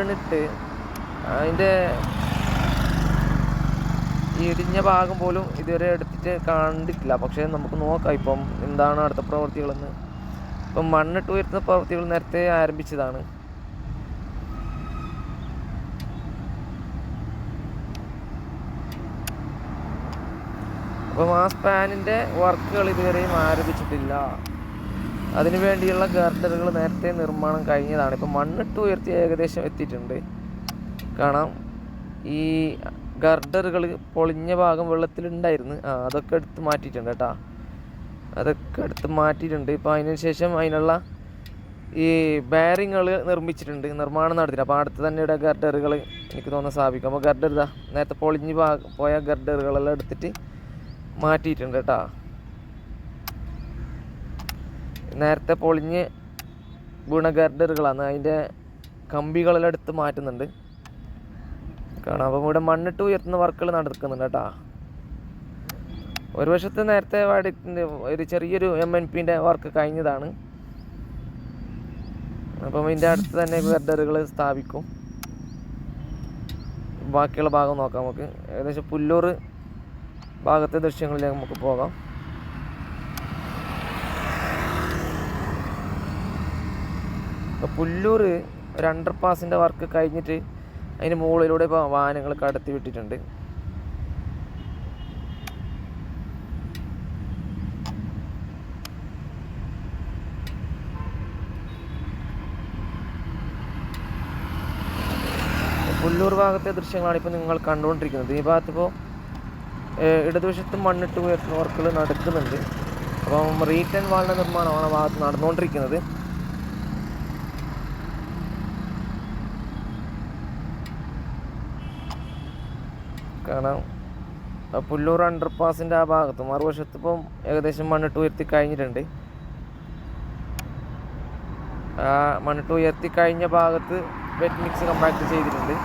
വീണിട്ട് അതിൻ്റെ ഇടിഞ്ഞ ഭാഗം പോലും ഇതുവരെ എടുത്തിട്ട് കണ്ടിട്ടില്ല. പക്ഷേ നമുക്ക് നോക്കാം ഇപ്പം എന്താണ് അടുത്ത പ്രവൃത്തികളെന്ന്. ഇപ്പം മണ്ണിട്ട് ഉയർത്തുന്ന പ്രവൃത്തികൾ നേരത്തെ ആരംഭിച്ചതാണ്. അപ്പം ആ സ്പാനിൻ്റെ വർക്കുകൾ ഇതുവരെയും ആരംഭിച്ചിട്ടില്ല. അതിനു വേണ്ടിയുള്ള ഗർഡറുകൾ നേരത്തെ നിർമ്മാണം കഴിഞ്ഞതാണ്. ഇപ്പം മണ്ണിട്ട് ഉയർത്തി ഏകദേശം എത്തിയിട്ടുണ്ട്. കാണാം ഈ ഗർഡറുകൾ പൊളിഞ്ഞ ഭാഗം വെള്ളത്തിലുണ്ടായിരുന്നു. അതൊക്കെ എടുത്ത് മാറ്റിയിട്ടുണ്ട് കേട്ടോ. അതൊക്കെ എടുത്ത് മാറ്റിയിട്ടുണ്ട്. ഇപ്പോൾ അതിന് ശേഷം അതിനുള്ള ഈ ബെയറിങ്ങൾ നിർമ്മിച്ചിട്ടുണ്ട്, നിർമ്മാണം നടത്തിയിട്ടുണ്ട്. അപ്പോൾ അടുത്ത് തന്നെ ഇവിടെ ഗർഡറുകൾ എനിക്ക് തോന്നാൻ സാധിക്കും. അപ്പോൾ ഗർഡർ ഇതാ നേരത്തെ പൊളിഞ്ഞ് പോയ ഗർഡറുകളെല്ലാം എടുത്തിട്ട് മാറ്റിയിട്ടുണ്ട് കേട്ടോ. നേരത്തെ പൊളിഞ്ഞ് വീണ ഗർഡറുകളാണ്, അതിൻ്റെ കമ്പികളെല്ലാം എടുത്ത് മാറ്റുന്നുണ്ട് കാണാം. അപ്പം ഇവിടെ മണ്ണിട്ട് ഉയർത്തുന്ന വർക്കുകൾ നടക്കുന്നുണ്ട് കേട്ടോ. ഒരു വശത്ത് നേരത്തെ ഒരു ചെറിയൊരു MNPൻ്റെ വർക്ക് കഴിഞ്ഞതാണ്. അപ്പം ഇതിൻ്റെ അടുത്ത് തന്നെ ഗർഡറുകൾ സ്ഥാപിക്കും. ബാക്കിയുള്ള ഭാഗം നോക്കാം നമുക്ക്. ഏകദേശം പുല്ലൂർ ഭാഗത്തെ ദൃശ്യങ്ങളിലേക്ക് നമുക്ക് പോകാം. ഇപ്പോൾ പുല്ലൂർ ഒരു അണ്ടർപാസിൻ്റെ വർക്ക് കഴിഞ്ഞിട്ട് അതിന് മുകളിലൂടെ ഇപ്പോൾ വാഹനങ്ങൾ കടത്തി വിട്ടിട്ടുണ്ട്. പുല്ലൂർ ഭാഗത്തെ ദൃശ്യങ്ങളാണ് ഇപ്പോൾ നിങ്ങൾ കണ്ടുകൊണ്ടിരിക്കുന്നത്. ഈ ഭാഗത്തിപ്പോൾ ഇടതുവശത്ത് മണ്ണിട്ട് ഉയർത്തുന്ന വർക്കുകൾ നടക്കുന്നുണ്ട്. അപ്പം റീറ്റേൺ വാളിൻ്റെ നിർമ്മാണമാണ് ആ ഭാഗത്ത് നടന്നുകൊണ്ടിരിക്കുന്നത്. കാണാം പുല്ലൂർ അണ്ടർപാസിൻ്റെ ആ ഭാഗത്ത് മറുവശത്ത് ഇപ്പം ഏകദേശം മണ്ണിട്ട് ഉയർത്തി കഴിഞ്ഞിട്ടുണ്ട്. ആ മണ്ണിട്ട് ഉയർത്തി കഴിഞ്ഞ ഭാഗത്ത് വെറ്റ് മിക്സ് കമ്പാക്ട് ചെയ്തിട്ടുണ്ട്.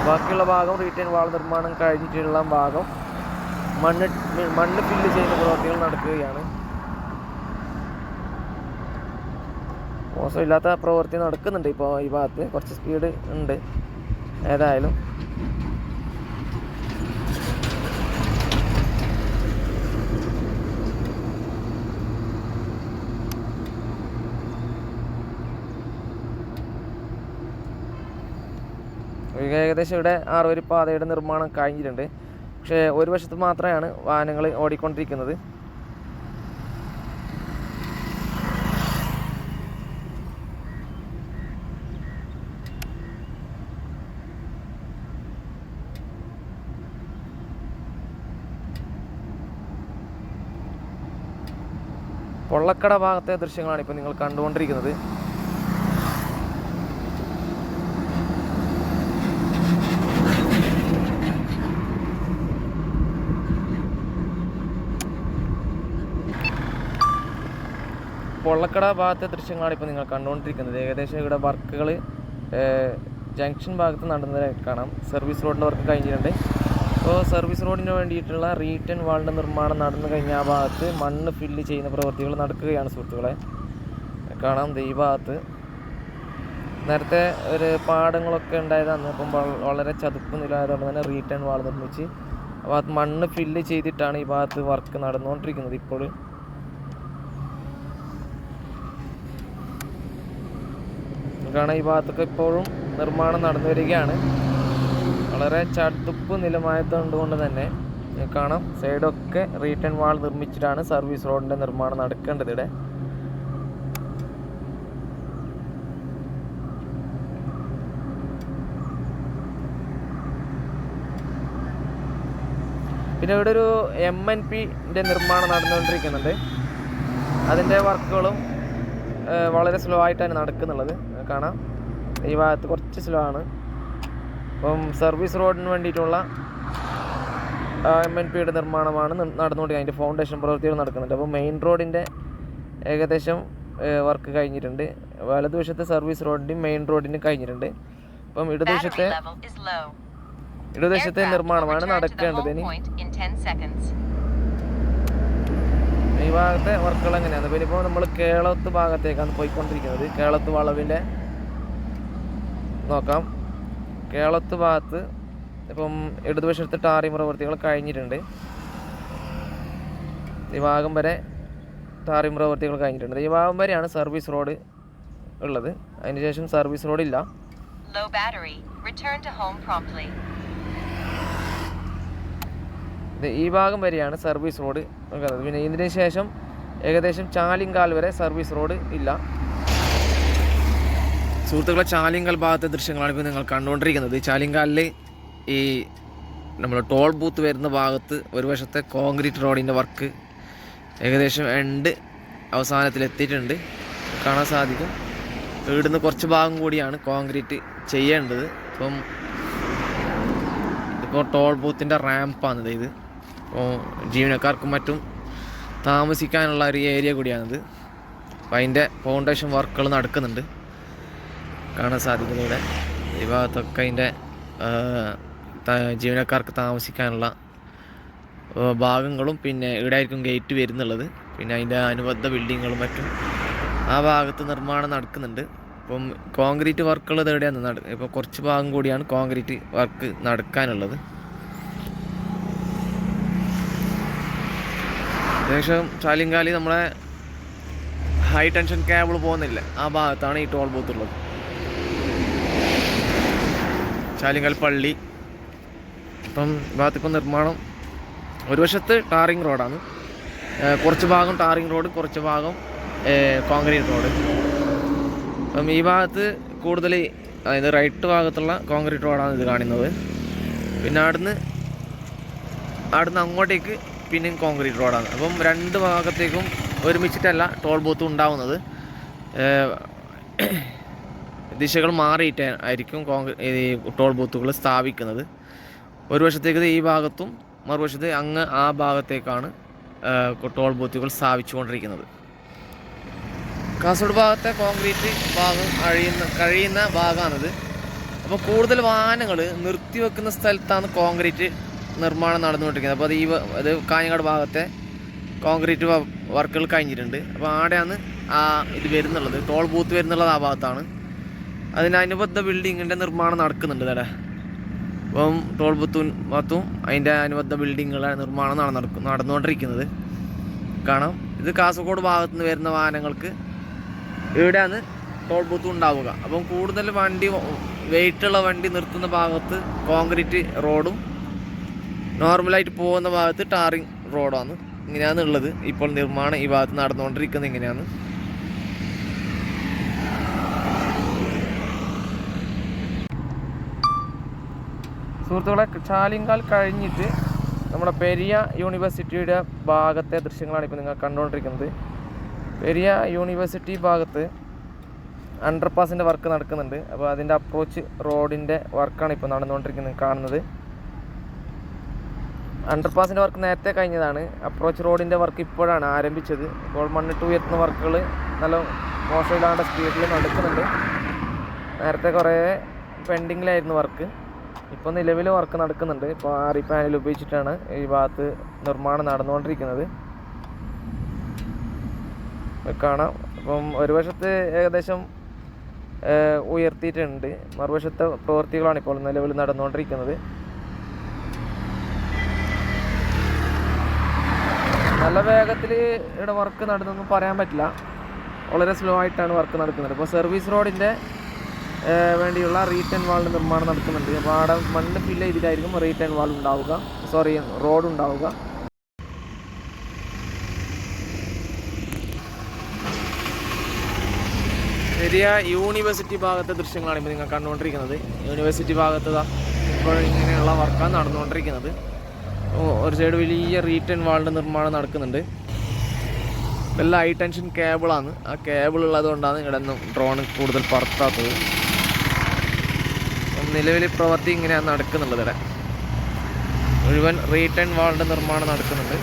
ബാക്കിയുള്ള ഭാഗം റീറ്റേൺ വാൾ നിർമ്മാണം കഴിഞ്ഞിട്ടുള്ള ഭാഗം മണ്ണ് ഫില്ല് ചെയ്യുന്ന പ്രവൃത്തികൾ നടക്കുകയാണ്. മോശമില്ലാത്ത പ്രവൃത്തി നടക്കുന്നുണ്ട്. ഇപ്പോൾ ഈ ഭാഗത്ത് കുറച്ച് സ്പീഡ് ഉണ്ട്. ഏതായാലും ഏകദേശം ഇവിടെ 6 പാതയുടെ നിർമ്മാണം കഴിഞ്ഞിട്ടുണ്ട്. പക്ഷേ ഒരു വശത്ത് മാത്രമാണ് വാഹനങ്ങൾ ഓടിക്കൊണ്ടിരിക്കുന്നത്. പൊള്ളക്കട ഭാഗത്തെ ദൃശ്യങ്ങളാണ് ഇപ്പോൾ നിങ്ങൾ കണ്ടുകൊണ്ടിരിക്കുന്നത്. പൊള്ളക്കട ഭാഗത്തെ ദൃശ്യങ്ങളാണ് ഇപ്പോൾ നിങ്ങൾ കണ്ടുകൊണ്ടിരിക്കുന്നത്. ഏകദേശം ഇവിടെ വർക്കുകൾ ജംഗ്ഷൻ ഭാഗത്ത് നടന്നതായിട്ട് കാണാം. സർവീസ് റോഡിൻ്റെ വർക്ക് കഴിഞ്ഞിട്ടുണ്ട്. അപ്പോൾ സർവീസ് റോഡിന് വേണ്ടിയിട്ടുള്ള റീറ്റേൺ വാളിൻ്റെ നിർമ്മാണം നടന്നു കഴിഞ്ഞ ആ ഭാഗത്ത് മണ്ണ് ഫില്ല് ചെയ്യുന്ന പ്രവൃത്തികൾ നടക്കുകയാണ് സുഹൃത്തുക്കളെ. കാണാം ഈ ഭാഗത്ത് നേരത്തെ ഒരു പാടങ്ങളൊക്കെ ഉണ്ടായതാണ്. അപ്പം വളരെ ചതുപ്പ് നിലായതുകൊണ്ട് തന്നെ റീറ്റേൺ വാൾ നിർമ്മിച്ച് ആ ഭാഗത്ത് മണ്ണ് ഫില്ല് ചെയ്തിട്ടാണ് ഈ ഭാഗത്ത് വർക്ക് നടന്നുകൊണ്ടിരിക്കുന്നത്. ഇപ്പോൾ കാണാം ഈ ഭാഗത്തൊക്കെ ഇപ്പോഴും നിർമ്മാണം നടന്നു വരികയാണ്. വളരെ ചതുപ്പ് നിലമായതുകൊണ്ട് തന്നെ കാണാം സൈഡൊക്കെ റീറ്റേൺ വാൾ നിർമ്മിച്ചിട്ടാണ് സർവീസ് റോഡിൻ്റെ നിർമ്മാണം നടക്കേണ്ടത്. ഇവിടെ പിന്നെ ഇവിടെ ഒരു MNPൻ്റെ നിർമ്മാണം നടന്നുകൊണ്ടിരിക്കുന്നുണ്ട്. അതിൻ്റെ വർക്കുകളും വളരെ സ്ലോ ആയിട്ടാണ് നടക്കുന്നുള്ളത്. കാണാം ഈ ഭാഗത്ത് കുറച്ച് സ്ലോ ആണ്. അപ്പം സർവീസ് റോഡിന് വേണ്ടിയിട്ടുള്ള MNPയുടെ നിർമ്മാണമാണ് നടന്നുകൊണ്ടിരിക്കുന്നത്. അതിൻ്റെ ഫൗണ്ടേഷൻ പ്രവൃത്തികൾ നടക്കുന്നുണ്ട്. അപ്പോൾ മെയിൻ റോഡിൻ്റെ ഏകദേശം വർക്ക് കഴിഞ്ഞിട്ടുണ്ട്. വലതുവശത്തെ സർവീസ് റോഡിൻ്റെയും മെയിൻ റോഡിൻ്റെയും കഴിഞ്ഞിട്ടുണ്ട്. അപ്പം ഇടതുവശത്തെ നിർമ്മാണമാണ് നടക്കേണ്ടത്. ഇനി ഈ ഭാഗത്തെ വർക്കുകൾ എങ്ങനെയാണ്? പിന്നെ ഇപ്പോൾ നമ്മൾ കേളത്ത് ഭാഗത്തേക്കാണ് പോയിക്കൊണ്ടിരിക്കുന്നത്. കേളത്ത് വളവിൻ്റെ നോക്കാം. കേളത്ത് ഭാഗത്ത് ഇപ്പം ഇടതുവശത്ത് ടാറിംഗ് പ്രവൃത്തികൾ കഴിഞ്ഞിട്ടുണ്ട്. ഈ ഭാഗം വരെ ടാറിംഗ് പ്രവൃത്തികൾ കഴിഞ്ഞിട്ടുണ്ട്. ഈ ഭാഗം വരെയാണ് സർവീസ് റോഡ് ഉള്ളത്. അതിനുശേഷം സർവീസ് റോഡ് ഇല്ല. ഈ ഭാഗം വരെയാണ് സർവീസ് റോഡ് ഉള്ളത്. പിന്നെ ഇതിന് ശേഷം ഏകദേശം ചാലിങ്കാൽ വരെ സർവീസ് റോഡ് ഇല്ല. സുഹൃത്തുക്കളെ, ചാലിങ്കാൽ ഭാഗത്തെ ദൃശ്യങ്ങളാണ് ഇപ്പോൾ നിങ്ങൾ കണ്ടുകൊണ്ടിരിക്കുന്നത്. ചാലിങ്കാലിൽ ഈ നമ്മൾ ടോൾ ബൂത്ത് വരുന്ന ഭാഗത്ത് ഒരു വശത്തെ കോൺക്രീറ്റ് റോഡിൻ്റെ വർക്ക് ഏകദേശം എൻഡ് അവസാനത്തിലെത്തിയിട്ടുണ്ട്, കാണാൻ സാധിക്കും. ഇവിടുന്ന് കുറച്ച് ഭാഗം കൂടിയാണ് കോൺക്രീറ്റ് ചെയ്യേണ്ടത്. ഇതിപ്പോൾ ടോൾ ബൂത്തിൻ്റെ റാമ്പാണിത്. ഇപ്പോൾ ജീവനക്കാർക്കും മറ്റും താമസിക്കാനുള്ള ഒരു ഏരിയ കൂടിയാണിത്. അപ്പോൾ അതിൻ്റെ ഫൗണ്ടേഷൻ വർക്കുകൾ നടക്കുന്നുണ്ട്, കാണാൻ സാധിക്കുന്നത്. ഇവിടെ ഈ ഭാഗത്തൊക്കെ അതിൻ്റെ ജീവനക്കാർക്ക് താമസിക്കാനുള്ള ഭാഗങ്ങളും പിന്നെ ഇവിടെ ആയിരിക്കും ഗേറ്റ് വരുന്നുള്ളത്. പിന്നെ അതിൻ്റെ അനുബന്ധ ബിൽഡിങ്ങുകളും മറ്റും ആ ഭാഗത്ത് നിർമ്മാണം നടക്കുന്നുണ്ട്. ഇപ്പം കോൺക്രീറ്റ് വർക്കുകൾ ഇതെവിടെയാണ് ഇപ്പോൾ കുറച്ച് ഭാഗം കൂടിയാണ് കോൺക്രീറ്റ് വർക്ക് നടക്കാനുള്ളത്. ഏകദേശം ചാലിങ്കാലി നമ്മളെ ഹൈ ടെൻഷൻ കേബിൾ പോകുന്നില്ല, ആ ഭാഗത്താണ് ഈ ടോൾ ബൂത്ത് ഉള്ളത്. ചാലിങ്കാൽ പള്ളി ഇപ്പം ഭാഗത്തിപ്പം നിർമ്മാണം ഒരു വശത്ത് ടാറിംഗ് റോഡാണ്. കുറച്ച് ഭാഗം ടാറിംഗ് റോഡ്, കുറച്ച് ഭാഗം കോൺക്രീറ്റ് റോഡ്. അപ്പം ഈ ഭാഗത്ത് കൂടുതൽ, അതായത് റൈറ്റ് ഭാഗത്തുള്ള കോൺക്രീറ്റ് റോഡാണ് ഇത് കാണുന്നത്. പിന്നെ അവിടുന്ന് അങ്ങോട്ടേക്ക് പിന്നെയും കോൺക്രീറ്റ് റോഡാണ്. അപ്പം രണ്ട് ഭാഗത്തേക്കും ഒരുമിച്ചിട്ടല്ല ടോൾ ബൂത്ത് ഉണ്ടാവുന്നത്. ദിശകൾ മാറിയിട്ട് ആയിരിക്കും ഈ ടോൾ ബൂത്തുകൾ സ്ഥാപിക്കുന്നത്. ഒരു വശത്തേക്ക് ഈ ഭാഗത്തും മറുവശത്ത് അങ്ങ് ആ ഭാഗത്തേക്കാണ് ടോൾ ബൂത്തുകൾ സ്ഥാപിച്ചുകൊണ്ടിരിക്കുന്നത്. കാസർഗോഡ് ഭാഗത്തെ കോൺക്രീറ്റ് ഭാഗം കഴിയുന്ന ഭാഗമാണിത്. അപ്പോൾ കൂടുതൽ വാഹനങ്ങൾ നിർത്തിവെക്കുന്ന സ്ഥലത്താണ് കോൺക്രീറ്റ് നിർമ്മാണം നടന്നുകൊണ്ടിരിക്കുന്നത്. അപ്പോൾ അത് കാഞ്ഞങ്ങാട് ഭാഗത്തെ കോൺക്രീറ്റ് വർക്കുകൾ കഴിഞ്ഞിട്ടുണ്ട്. അപ്പോൾ ആടെയാണ് ഇത് വരുന്നുള്ളത്, ടോൾ ബൂത്ത് വരുന്നുള്ളത് ആ ഭാഗത്താണ്. അതിനനുബന്ധ ബിൽഡിങ്ങിൻ്റെ നിർമ്മാണം നടക്കുന്നുണ്ട് ഇവിടെ. അപ്പം ടോൾ ഭാഗത്തും അതിൻ്റെ അനുബന്ധ ബിൽഡിങ്ങുകളുടെ നിർമ്മാണം നടന്നുകൊണ്ടിരിക്കുന്നത് കാണാം. ഇത് കാസർഗോഡ് ഭാഗത്തു നിന്ന് വരുന്ന വാഹനങ്ങൾക്ക് ഇവിടെയാണ് ടോൾ ബൂത്ത് ഉണ്ടാവുക. അപ്പം കൂടുതൽ വെയിറ്റുള്ള വണ്ടി നിർത്തുന്ന ഭാഗത്ത് കോൺക്രീറ്റ് റോഡും നോർമലായിട്ട് പോകുന്ന ഭാഗത്ത് ടാറിംഗ് റോഡാണ്. ഇങ്ങനെയാണ് ഉള്ളത്. ഇപ്പോൾ നിർമ്മാണം ഈ ഭാഗത്ത് നടന്നുകൊണ്ടിരിക്കുന്നത് ഇങ്ങനെയാണ്. സുഹൃത്തുക്കളെ, ചാലിങ്കാൽ കഴിഞ്ഞിട്ട് നമ്മുടെ പെരിയ യൂണിവേഴ്സിറ്റിയുടെ ഭാഗത്തെ ദൃശ്യങ്ങളാണ് ഇപ്പോൾ നിങ്ങൾ കണ്ടുകൊണ്ടിരിക്കുന്നത്. പെരിയ യൂണിവേഴ്സിറ്റി ഭാഗത്ത് അണ്ടർപാസിൻ്റെ വർക്ക് നടക്കുന്നുണ്ട്. അപ്പോൾ അതിൻ്റെ അപ്രോച്ച് റോഡിൻ്റെ വർക്കാണ് ഇപ്പോൾ നടന്നുകൊണ്ടിരിക്കുന്നത് കാണുന്നത്. അണ്ടർപാസിൻ്റെ വർക്ക് നേരത്തെ കഴിഞ്ഞതാണ്. അപ്രോച്ച് റോഡിൻ്റെ വർക്ക് ഇപ്പോഴാണ് ആരംഭിച്ചത്. ഇപ്പോൾ മണ്ണിട്ട് ഉയർത്തുന്ന വർക്കുകൾ നല്ല മോശമില്ലാണ്ട് സ്പീഡിൽ നടക്കുന്നുണ്ട്. നേരത്തെ കുറേ പെൻഡിങ്ങിലായിരുന്നു വർക്ക്. ഇപ്പോൾ നിലവിൽ വർക്ക് നടക്കുന്നുണ്ട്. ഇപ്പോൾ ആറി പാനൽ ഉപയോഗിച്ചിട്ടാണ് ഈ ഭാഗത്ത് നിർമ്മാണം നടന്നുകൊണ്ടിരിക്കുന്നത്, കാണാം. അപ്പം ഒരു വശത്ത് ഏകദേശം ഉയർത്തിയിട്ടുണ്ട്, മറുവശത്തെ പ്രവൃത്തികളാണ് ഇപ്പോൾ നിലവിൽ നടന്നുകൊണ്ടിരിക്കുന്നത്. നല്ല വേഗത്തിൽ ഇവിടെ വർക്ക് നടന്നൊന്നും പറയാൻ പറ്റില്ല, വളരെ സ്ലോ ആയിട്ടാണ് വർക്ക് നടക്കുന്നത്. ഇപ്പോൾ സർവീസ് റോഡിൻ്റെ വേണ്ടിയുള്ള റീറ്റേൺ വാളിൻ്റെ നിർമ്മാണം നടക്കുന്നുണ്ട്. അപ്പോൾ അവിടെ മണ്ണ് ഫില്ല് ചെയ്തിട്ടായിരിക്കും റീറ്റേൺ വാൾ ഉണ്ടാവുക, റോഡ് ഉണ്ടാവുക. പെരിയ യൂണിവേഴ്സിറ്റി ഭാഗത്തെ ദൃശ്യങ്ങളാണ് ഇപ്പോൾ നിങ്ങൾ കണ്ടുകൊണ്ടിരിക്കുന്നത്. യൂണിവേഴ്സിറ്റി ഭാഗത്ത് ഇപ്പോൾ ഇങ്ങനെയുള്ള വർക്കാണ് നടന്നുകൊണ്ടിരിക്കുന്നത്. ഒരു സൈഡ് വലിയ റീറ്റേൺ വാളിൻ്റെ നിർമ്മാണം നടക്കുന്നുണ്ട്. ഇതെല്ലാം ഹൈ ടെൻഷൻ കേബിളാണ്. ആ കേബിൾ ഉള്ളത് കൊണ്ടാണ് ഇവിടെ നിന്നും ഡ്രോൺ കൂടുതൽ പറത്താത്തത്. നിലവിൽ പ്രവൃത്തി ഇങ്ങനെയാണ് നടക്കുന്നുള്ളത്. ഇവിടെ മുഴുവൻ റീറ്റേൺ വാളിൻ്റെ നിർമ്മാണം നടക്കുന്നുണ്ട്.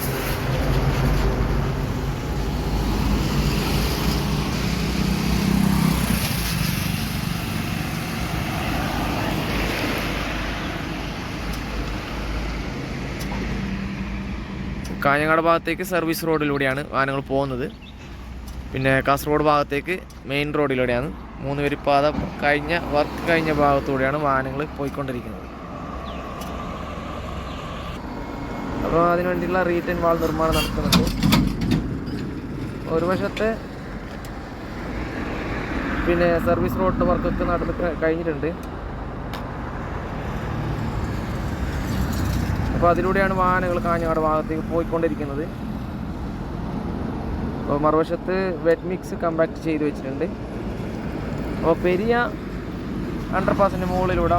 കാഞ്ഞങ്ങാട് ഭാഗത്തേക്ക് സർവീസ് റോഡിലൂടെയാണ് വാഹനങ്ങൾ പോകുന്നത്. പിന്നെ കാസർഗോഡ് ഭാഗത്തേക്ക് മെയിൻ റോഡിലൂടെയാണ് 3 വരിപ്പാത വർക്ക് കഴിഞ്ഞ ഭാഗത്തൂടെയാണ് വാഹനങ്ങൾ പോയിക്കൊണ്ടിരിക്കുന്നത്. അപ്പോൾ അതിനുവേണ്ടിയുള്ള റീറ്റെയിൻ വാൾ നിർമ്മാണം നടത്തുന്നുണ്ട്. ഒരു വശത്തെ പിന്നെ സർവീസ് റോഡ് വർക്കൊക്കെ നടന്ന് കഴിഞ്ഞിട്ടുണ്ട്. അപ്പോൾ അതിലൂടെയാണ് വാഹനങ്ങൾ കാഞ്ഞങ്ങാട് ഭാഗത്തേക്ക് പോയിക്കൊണ്ടിരിക്കുന്നത്. അപ്പോൾ മറുവശത്ത് വെറ്റ് മിക്സ് കമ്പാക്ട് ചെയ്ത് വെച്ചിട്ടുണ്ട്. അപ്പോൾ പെരിയ അണ്ടർപാസിൻ്റെ മുകളിലൂടെ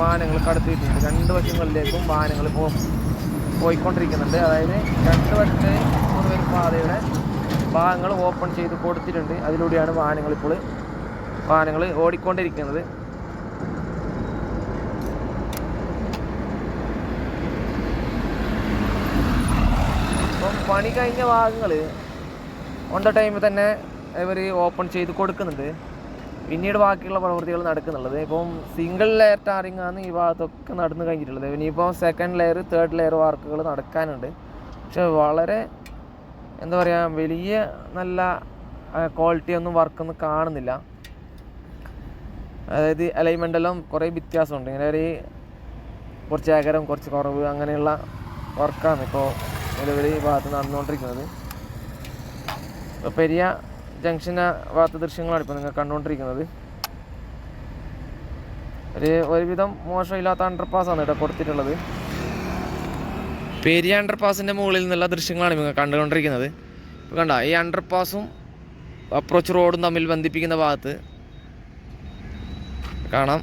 വാഹനങ്ങൾ കടത്തിയിട്ടുണ്ട്. 2 വശങ്ങളിലേക്കും വാഹനങ്ങൾ പോയിക്കൊണ്ടിരിക്കുന്നുണ്ട്. അതായത് 2 വശത്തെ 3 വരി പാതയുടെ ഭാഗങ്ങൾ ഓപ്പൺ ചെയ്ത് കൊടുത്തിട്ടുണ്ട്. അതിലൂടെയാണ് വാഹനങ്ങൾ ഓടിക്കൊണ്ടിരിക്കുന്നത്. അപ്പം പണി കഴിഞ്ഞ ഭാഗങ്ങൾ ഓൺ ദ ടൈമിൽ തന്നെ ഇവർ ഓപ്പൺ ചെയ്ത് കൊടുക്കുന്നുണ്ട്. പിന്നീട് ബാക്കിയുള്ള പ്രവൃത്തികൾ നടക്കുന്നുള്ളത്. ഇപ്പം സിംഗിൾ ലെയർ ടാറിംഗ് ആണ് ഈ ഭാഗത്തൊക്കെ നടന്നു കഴിഞ്ഞിട്ടുള്ളത്. ഇനിയിപ്പോൾ 2nd ലെയർ 3rd ലെയർ വർക്കുകൾ നടക്കാനുണ്ട്. പക്ഷെ വളരെ എന്താ പറയുക, വലിയ നല്ല ക്വാളിറ്റി ഒന്നും വർക്കൊന്നും കാണുന്നില്ല. അതായത് അലൈൻമെൻ്റെല്ലാം കുറേ വ്യത്യാസമുണ്ട്. ഇങ്ങനെ കുറച്ച് അകരം കുറച്ച് കുറവ് അങ്ങനെയുള്ള വർക്കാണ് ഇപ്പോൾ നിലവിൽ ഈ ഭാഗത്ത് നടന്നുകൊണ്ടിരിക്കുന്നത്. ഇപ്പോൾ പെരിയ ജംഗ്ഷന് ഭാഗത്തെ ദൃശ്യങ്ങളാണ് ഇപ്പോൾ നിങ്ങൾ കണ്ടുകൊണ്ടിരിക്കുന്നത്. ഒരുവിധം മോശമില്ലാത്ത അണ്ടർപാസ്സാണ് ഇവിടെ കൊടുത്തിട്ടുള്ളത്. പെരിയ അണ്ടർപാസിൻ്റെ മുകളിൽ നിന്നുള്ള ദൃശ്യങ്ങളാണ് നിങ്ങൾ കണ്ടുകൊണ്ടിരിക്കുന്നത്. ഇപ്പോൾ കണ്ട ഈ അണ്ടർപാസും അപ്രോച്ച് റോഡും തമ്മിൽ ബന്ധിപ്പിക്കുന്ന ഭാഗത്ത് കാണാം.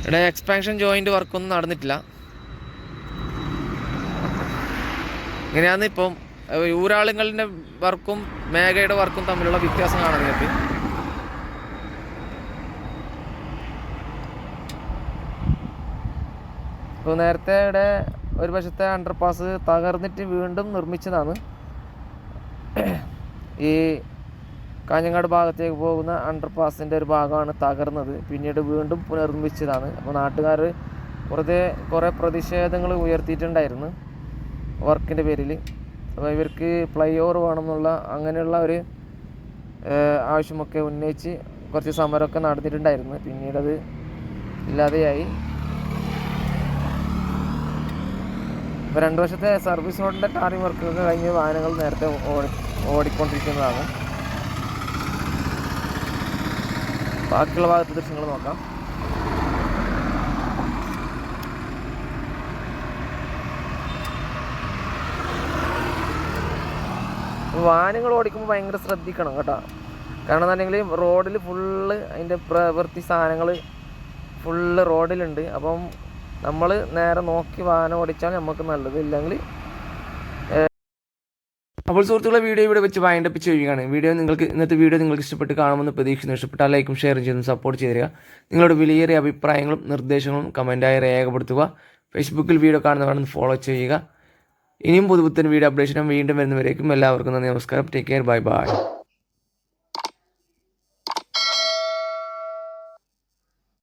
ഇവിടെ എക്സ്പാൻഷൻ ജോയിൻ്റ് വർക്കൊന്നും നടന്നിട്ടില്ല. ഇങ്ങനെയാണ് ഇപ്പം ഊരാളുങ്ങളുടെ വർക്കും മേഘയുടെ വർക്കും തമ്മിലുള്ള വ്യത്യാസം കാണാൻ നിങ്ങൾക്ക്. ഇപ്പോൾ നേരത്തെ ഇവിടെ ഒരു വശത്തെ അണ്ടർപാസ് തകർന്നിട്ട് വീണ്ടും നിർമ്മിച്ചതാണ്. ഈ കാഞ്ഞങ്ങാട് ഭാഗത്തേക്ക് പോകുന്ന അണ്ടർപാസിൻ്റെ ഒരു ഭാഗമാണ് തകർന്നത്. പിന്നീട് വീണ്ടും പുനർനിർമ്മിച്ചതാണ്. അപ്പോൾ നാട്ടുകാർ കുറേ പ്രതിഷേധങ്ങൾ ഉയർത്തിയിട്ടുണ്ടായിരുന്നു വർക്കിൻ്റെ പേരിൽ. അപ്പോൾ ഇവർക്ക് ഫ്ലൈ ഓവർ വേണമെന്നുള്ള അങ്ങനെയുള്ള ഒരു ആവശ്യമൊക്കെ ഉന്നയിച്ച് കുറച്ച് സമരമൊക്കെ നടന്നിട്ടുണ്ടായിരുന്നു. പിന്നീടത് ഇല്ലാതെയായി. ഇപ്പോൾ 2 വർഷത്തെ സർവീസ് റോഡിൻ്റെ ടാറിംഗ് വർക്കൊക്കെ കഴിഞ്ഞ് വാഹനങ്ങൾ നേരത്തെ ഓടിക്കൊണ്ടിരിക്കുന്നതാണ്. ബാക്കിയുള്ള ഭാഗത്തെ ദൃശ്യങ്ങൾ നോക്കാം. വാഹനങ്ങൾ ഓടിക്കുമ്പോൾ ഭയങ്കര ശ്രദ്ധിക്കണം കേട്ടോ. കാരണം എന്നുണ്ടെങ്കിൽ റോഡിൽ ഫുള്ള് അതിൻ്റെ പ്രവൃത്തി സാധനങ്ങൾ ഫുള്ള് റോഡിലുണ്ട്. അപ്പം നമ്മൾ നേരെ നോക്കി വാഹനം ഓടിച്ചാൽ നമുക്ക് നല്ലത്. ഇല്ലെങ്കിൽ അപ്പോൾ സുഹൃത്തുക്കളെ, വീഡിയോ ഇവിടെ വെച്ച് വൈൻഡപ്പ് ചെയ്യുകയാണ്. ഇന്നത്തെ വീഡിയോ നിങ്ങൾക്ക് ഇഷ്ടപ്പെട്ട് കാണുമെന്ന് പ്രതീക്ഷിക്കുന്നു. ഇഷ്ടപ്പെട്ടാൽ ലൈക്കും ഷെയറും ചെയ്തും സപ്പോർട്ട് ചെയ്ത് തരിക. നിങ്ങളുടെ വിലയേറിയ അഭിപ്രായങ്ങളും നിർദ്ദേശങ്ങളും കമൻറ്റായി രേഖപ്പെടുത്തുക. ഫേസ്ബുക്കിൽ വീഡിയോ കാണുന്നവരാണെന്ന് ഫോളോ ചെയ്യുക. ഇനിയും പുതുപുത്തൻ വീഡിയോ അപ്ഡേഷനും വീണ്ടും വരുന്നവരേക്കും എല്ലാവർക്കും നന്ദി, നമസ്കാരം. Take care, bye bye.